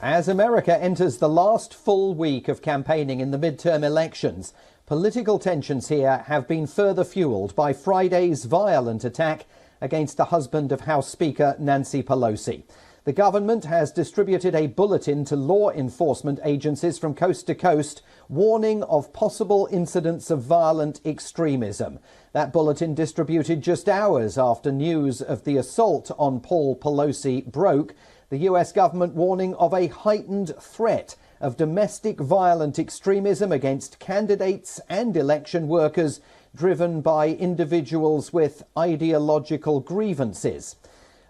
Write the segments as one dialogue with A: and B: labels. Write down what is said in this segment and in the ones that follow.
A: As America enters the last full week of campaigning in the midterm elections, political tensions here have been further fueled by Friday's violent attack against the husband of House Speaker Nancy Pelosi. The government has distributed a bulletin to law enforcement agencies from coast to coast, warning of possible incidents of violent extremism. That bulletin, distributed just hours after news of the assault on Paul Pelosi broke, the US government warning of a heightened threat of domestic violent extremism against candidates and election workers driven by individuals with ideological grievances.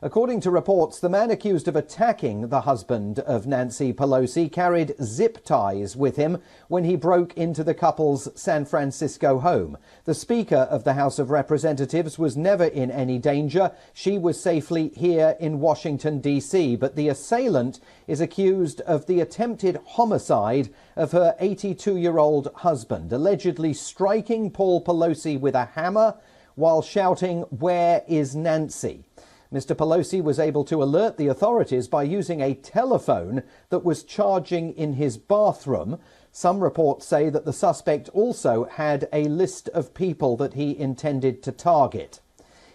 A: According to reports, the man accused of attacking the husband of Nancy Pelosi carried zip ties with him when he broke into the couple's San Francisco home. The Speaker of the House of Representatives was never in any danger. She was safely here in Washington, D.C., but the assailant is accused of the attempted homicide of her 82-year-old husband, allegedly striking Paul Pelosi with a hammer while shouting, "Where is Nancy?" Mr. Pelosi was able to alert the authorities by using a telephone that was charging in his bathroom. Some reports say that the suspect also had a list of people that he intended to target.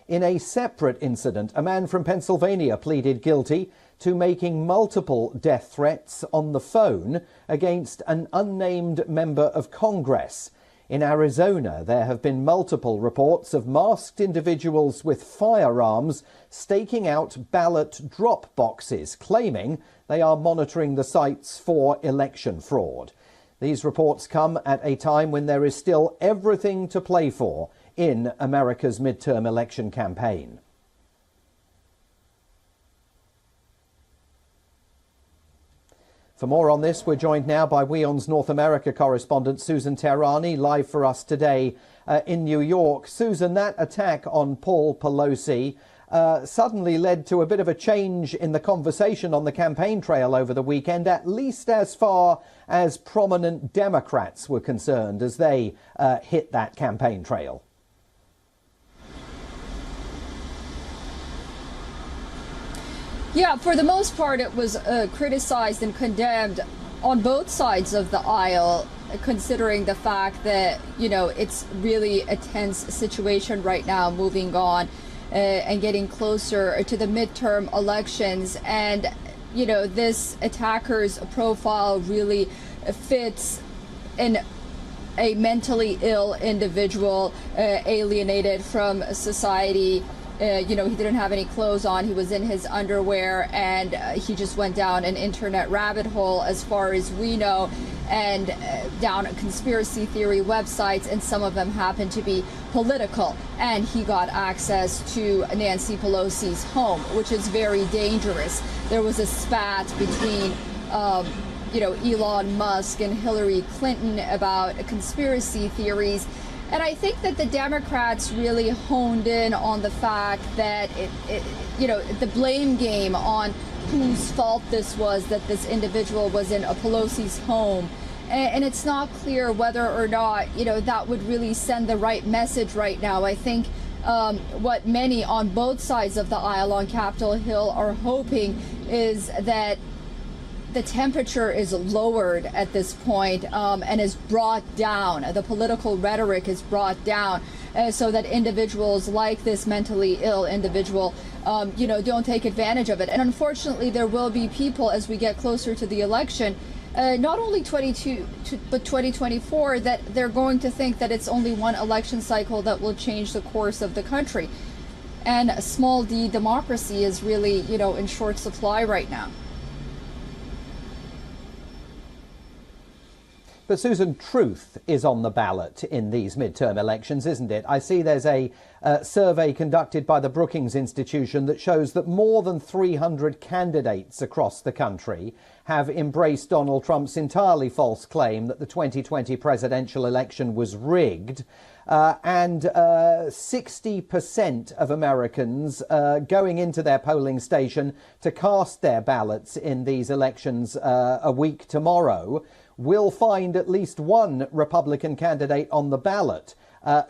A: In a separate incident, a man from Pennsylvania pleaded guilty to making multiple death threats on the phone against an unnamed member of Congress. In Arizona, there have been multiple reports of masked individuals with firearms staking out ballot drop boxes, claiming they are monitoring the sites for election fraud. These reports come at a time when there is still everything to play for in America's midterm election campaign. For more on this, we're joined now by WION's North America correspondent Susan Tehrani, live for us today in New York. Susan, that attack on Paul Pelosi suddenly led to a bit of a change in the conversation on the campaign trail over the weekend, at least as far as prominent Democrats were concerned as they hit that campaign trail.
B: Yeah, for the most part, it was criticized and condemned on both sides of the aisle, considering the fact that, you know, it's really a tense situation right now moving on and getting closer to the midterm elections. And, you know, this attacker's profile really fits in a mentally ill individual, alienated from society. You know, he didn't have any clothes on. He was in his underwear, and he just went down an internet rabbit hole, as far as we know, and down conspiracy theory websites, and some of them happen to be political. And he got access to Nancy Pelosi's home, which is very dangerous. There was a spat between you know, Elon Musk and Hillary Clinton about conspiracy theories. And I think that the Democrats really honed in on the fact that, you know, the blame game on whose fault this was, that this individual was in a Pelosi's home. And it's not clear whether or not, you know, that would really send the right message right now. I think what many on both sides of the aisle on Capitol Hill are hoping is that the temperature is lowered at this point and is brought down. The political rhetoric is brought down so that individuals like this mentally ill individual, you know, don't take advantage of it. And unfortunately, there will be people as we get closer to the election, not only 22, but 2024, that they're going to think that it's only one election cycle that will change the course of the country. And a small d democracy is really, you know, in short supply right now.
A: But Susan, truth is on the ballot in these midterm elections, isn't it? I see there's a survey conducted by the Brookings Institution that shows that more than 300 candidates across the country have embraced Donald Trump's entirely false claim that the 2020 presidential election was rigged. And 60% of Americans going into their polling station to cast their ballots in these elections a week tomorrow will find at least one Republican candidate on the ballot.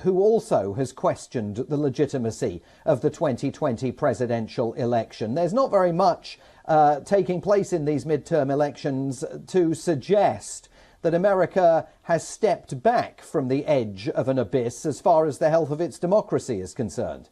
A: who also has questioned the legitimacy of the 2020 presidential election. There's not very much taking place in these midterm elections to suggest that America has stepped back from the edge of an abyss as far as the health of its democracy is concerned.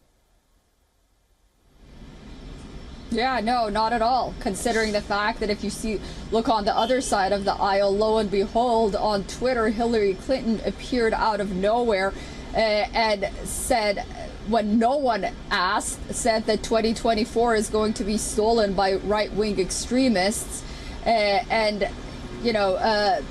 B: Yeah, no, not at all. Considering the fact that if you look on the other side of the aisle, lo and behold, on Twitter, Hillary Clinton appeared out of nowhere and said, when no one asked, said that 2024 is going to be stolen by right-wing extremists. And, you know,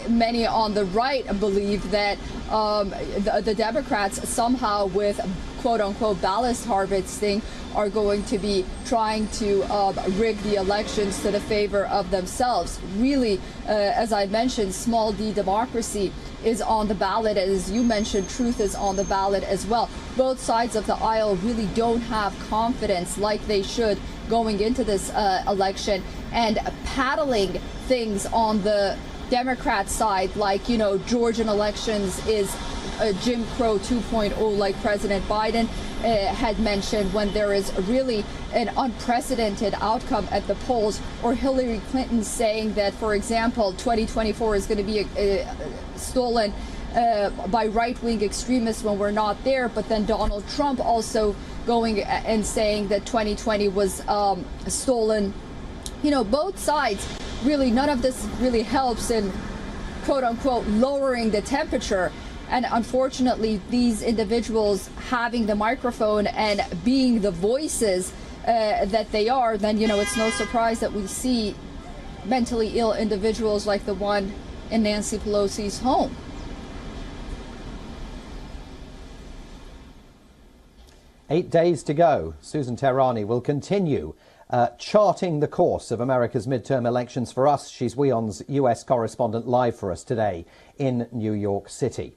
B: many on the right believe that the Democrats somehow with quote-unquote ballot harvesting are going to be trying to rig the elections to the favor of themselves. Really, as I mentioned, small d democracy is on the ballot. As you mentioned, truth is on the ballot as well. Both sides of the aisle really don't have confidence like they should going into this election, and paddling things on the Democrat side, like, you know, Georgian elections is Jim Crow 2.0, like President Biden had mentioned, when there is really an unprecedented outcome at the polls, or Hillary Clinton saying that, for example, 2024 is going to be stolen by right-wing extremists when we're not there, but then Donald Trump also going and saying that 2020 was stolen. You know, both sides, really, none of this really helps in quote-unquote lowering the temperature. And unfortunately, these individuals having the microphone and being the voices that they are, then, you know, it's no surprise that we see mentally ill individuals like the one in Nancy Pelosi's home.
A: Eight days to go. Susan Tehrani will continue charting the course of America's midterm elections for us. She's WION's US correspondent live for us today in New York City.